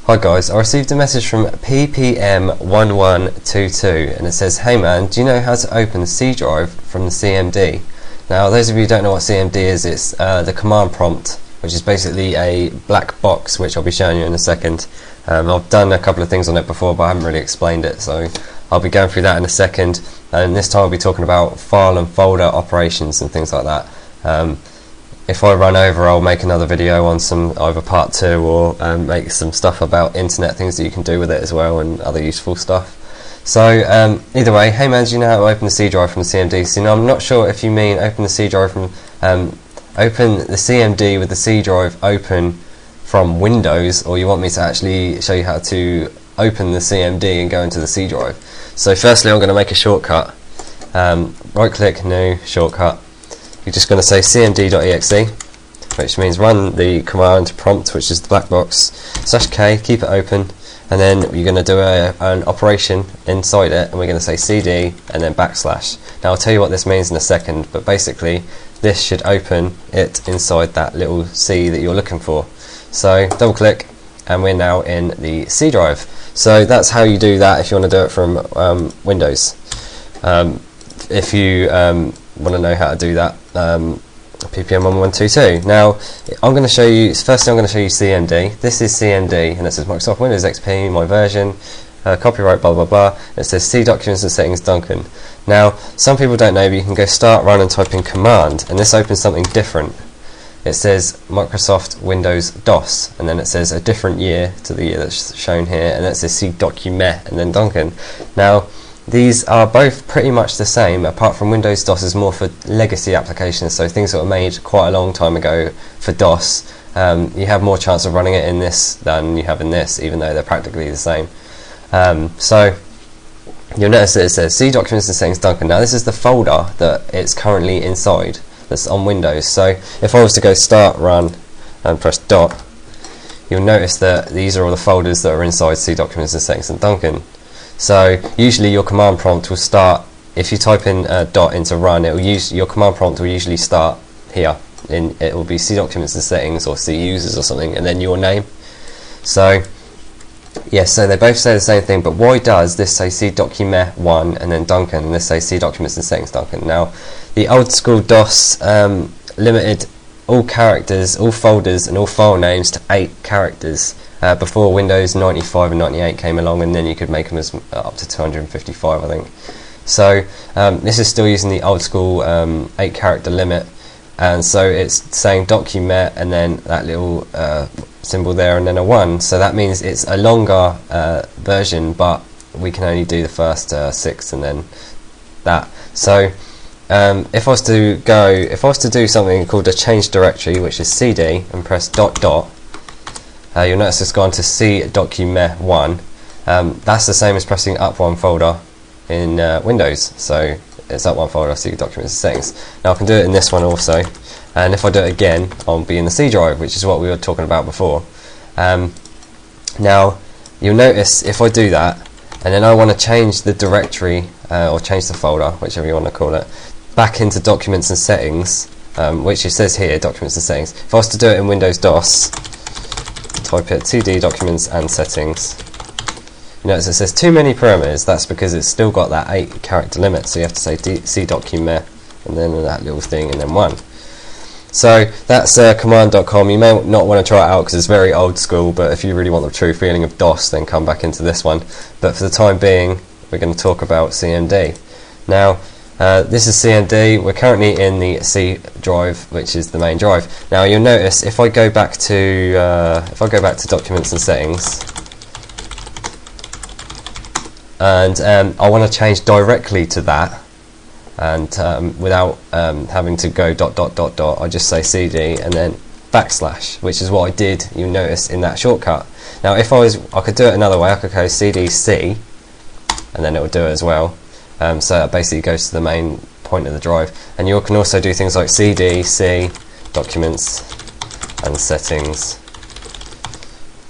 Hi guys, I received a message from PPM1122 and it says, "Hey man, do you know how to open the C drive from the CMD?" Now those of you who don't know what CMD is, it's the command prompt, which is basically a black box, which I'll be showing you in a second. I've done a couple of things on it before, but I haven't really explained it, so I'll be going through that in a second, and this time I'll be talking about file and folder operations and things like that. If I run over, I'll make another video on some either part 2 or make some stuff about internet things that you can do with it as well and other useful stuff. So either way, hey man, do you know how to open the C drive from the CMD? So I'm not sure if you mean open the C drive from open the CMD with the C drive open from Windows, or you want me to actually show you how to open the CMD and go into the C drive. So firstly, I'm going to make a shortcut. Right click, new, shortcut. You're just going to say cmd.exe, which means run the command prompt, which is the black box, /k, keep it open, and then you're going to do an operation inside it, and we're going to say cd and then \. Now I'll tell you what this means in a second, but basically this should open it inside that little C that you're looking for. So double click, and we're now in the C drive. So that's how you do that if you want to do it from Windows. If you want to know how to do that, PPM1122. Now I'm going to show you, firstly I'm going to show you CMD. This is CMD and it says Microsoft Windows XP, my version, copyright, blah blah blah. It says C documents and settings Duncan. Now some people don't know, but you can go start, run and type in command, and this opens something different. It says Microsoft Windows DOS, and then it says a different year to the year that's shown here, and it says C document and then Duncan. Now these are both pretty much the same, apart from Windows DOS is more for legacy applications, so things that were made quite a long time ago for DOS. You have more chance of running it in this than you have in this, even though they're practically the same. So you'll notice that it says C documents and settings Duncan. Now this is the folder that it's currently inside, that's on Windows. So if I was to go start, run and press dot, you'll notice that these are all the folders that are inside C documents and settings and Duncan. So usually your command prompt will start, if you type in dot into run, it will use, your command prompt will usually start here. It will be C documents and settings or C users or something, and then your name. So yes, so they both say the same thing, but why does this say C document 1 and then Duncan, and this say C documents and settings Duncan? Now the old school DOS limited all characters, all folders and all file names to 8 characters. Before Windows 95 and 98 came along, and then you could make them as up to 255, I think. So this is still using the old school 8 character limit, and so it's saying document and then that little symbol there and then a 1, so that means it's a longer version, but we can only do the first 6 and then that. So if I was to do something called a change directory, which is cd, and press dot dot, you'll notice it's gone to C document 1. That's the same as pressing up one folder in Windows, so it's up one folder, C documents and settings. Now I can do it in this one also, and if I do it again, I'll be in the C drive, which is what we were talking about before. Now you'll notice if I do that, and then I want to change the directory or change the folder, whichever you want to call it, back into documents and settings, which it says here, documents and settings. If I was to do it in Windows DOS, type it cd documents and settings. You notice it says too many parameters. That's because it's still got that 8 character limit, so you have to say c document and then that little thing and then 1. So that's command.com. You may not want to try it out because it's very old school, but if you really want the true feeling of DOS, then come back into this one. But for the time being, we're going to talk about CMD. Now this is CMD. We're currently in the C drive, which is the main drive. Now you'll notice if I go back to documents and settings, and I want to change directly to that, and without having to go dot dot dot dot, I just say cd and then \, which is what I did. You'll notice in that shortcut. Now if I could do it another way. I could go cd-c, and then it would do it as well. So that basically goes to the main point of the drive, and you can also do things like cd, c, documents and settings,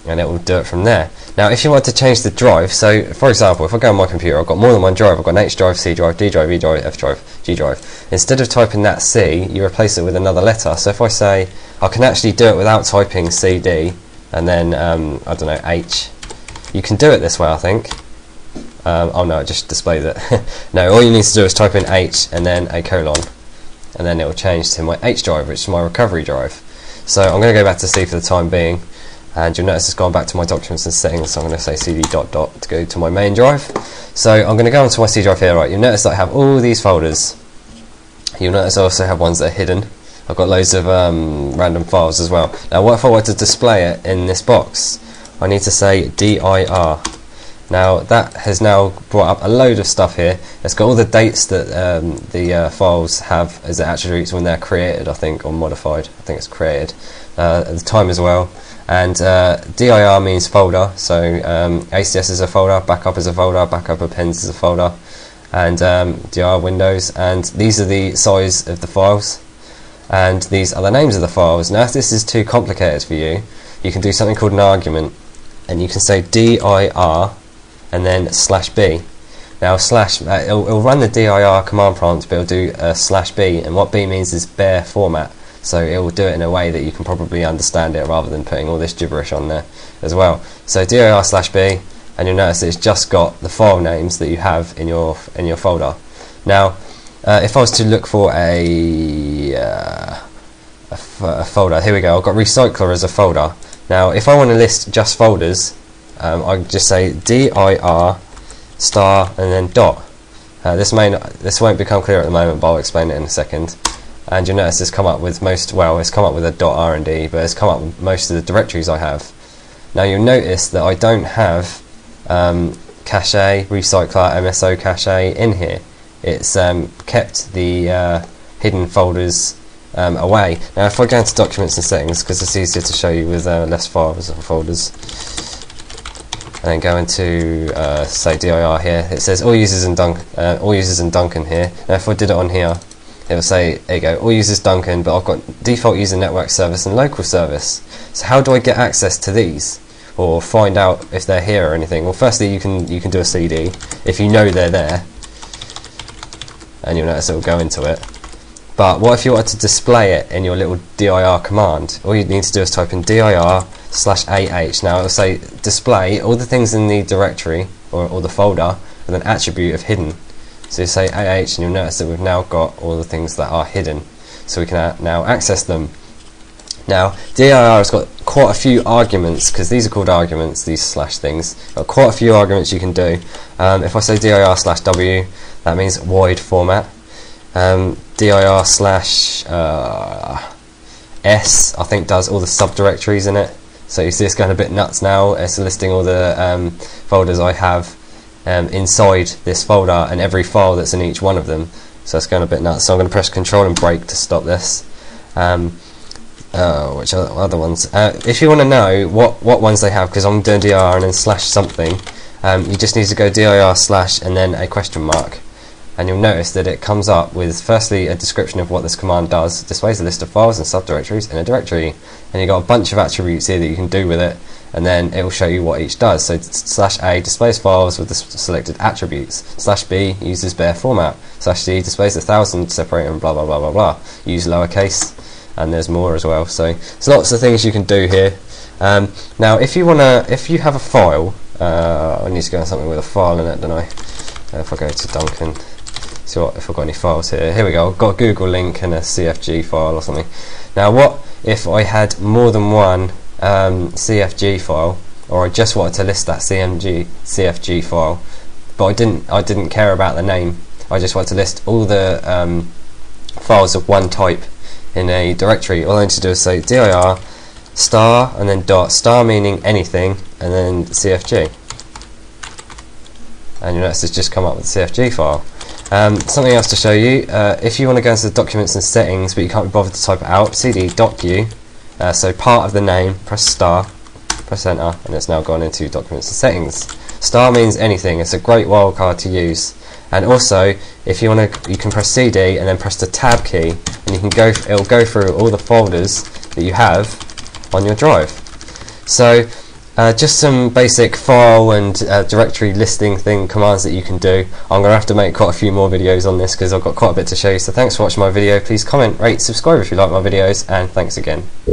and it will do it from there. Now if you want to change the drive, so for example if I go on my computer, I've got more than one drive. I've got an H drive, C drive, D drive, E drive, F drive, G drive. Instead of typing that C, you replace it with another letter. So if I say, I can actually do it without typing CD, and then I don't know, H. You can do it this way, I think. Oh no, it just displays it. No, all you need to do is type in H and then a colon, and then it will change to my H drive, which is my recovery drive. So I'm going to go back to C for the time being, and you'll notice it's gone back to my documents and settings, so I'm going to say cd ... to go to my main drive. So I'm going to go onto my C drive here. Right, you'll notice that I have all these folders. You'll notice I also have ones that are hidden. I've got loads of random files as well. Now what if I were to display it in this box? I need to say dir. Now that has now brought up a load of stuff here. It's got all the dates that the files have as attributes when they're created, I think, or modified. I think it's created. The time as well. And dir means folder, so ACS is a folder, backup is a folder, backup appends is a folder, and dir Windows, and these are the size of the files, and these are the names of the files. Now if this is too complicated for you, you can do something called an argument, and you can say dir and then /b. Now it'll run the dir command prompt, but it'll do /b, and what b means is bare format. So it will do it in a way that you can probably understand it rather than putting all this gibberish on there as well. So dir /b, and you'll notice it's just got the file names that you have in your folder. Now, if I was to look for a folder, here we go. I've got recycler as a folder. Now, if I want to list just folders, I just say dir star and then dot. This won't become clear at the moment, but I'll explain it in a second. And you'll notice it's come up with it's come up with a .rnd, but it's come up with most of the directories I have. Now you'll notice that I don't have cache, recycler, MSO cache in here. It's kept the hidden folders away. Now if I go into documents and settings, because it's easier to show you with less files or folders, and then go into say dir here, it says all users in Duncan here. Now if I did it on here, it will say, there you go, all users Duncan, but I've got default user network service and local service. So how do I get access to these, or find out if they're here or anything? Well, firstly you can do a cd if you know they're there, and you'll notice it will go into it. But what if you wanted to display it in your little dir command? All you need to do is type in dir /ah. Now it will say display all the things in the directory or the folder with an attribute of hidden. So you say AH, and you'll notice that we've now got all the things that are hidden, so we can now access them. Now dir has got quite a few arguments, because these are called arguments, these slash things. Got quite a few arguments you can do. If I say dir /w, that means wide format. Dir /s, I think, does all the subdirectories in it. So you see it's going a bit nuts now. It's listing all the folders I have inside this folder and every file that's in each one of them. So it's going a bit nuts. So I'm going to press Control and break to stop this. Which other ones? If you want to know what ones they have, because I'm doing dir and then /something, you just need to go dir / and then a question mark, and you'll notice that it comes up with firstly a description of what this command does. It displays a list of files and subdirectories in a directory, and you've got a bunch of attributes here that you can do with it, and then it will show you what each does. So /a displays files with the selected attributes, /b uses bare format, /c displays 1,000 separated and blah blah blah blah blah. Use lowercase, and there's more as well. So there's lots of things you can do here. Now if you have a file, I need to go on something with a file in it, don't I? If I go to Duncan, see if I've got any files here. Here we go. I've got a Google link and a CFG file or something. Now what if I had more than one CFG file, or I just wanted to list that CFG file, but I didn't care about the name. I just wanted to list all the files of one type in a directory. All I need to do is say dir star and then dot, star meaning anything, and then CFG, and you notice it's just come up with the CFG file. Something else to show you, if you want to go into the documents and settings but you can't be bothered to type it out, cd.u, so part of the name, press star, press enter, and it's now gone into documents and settings. Star means anything. It's a great wildcard to use. And also, if you want to, you can press CD and then press the tab key, and you can go. It'll go through all the folders that you have on your drive. So, just some basic file and directory listing commands that you can do. I'm going to have to make quite a few more videos on this because I've got quite a bit to show you. So thanks for watching my video. Please comment, rate, subscribe if you like my videos, and thanks again.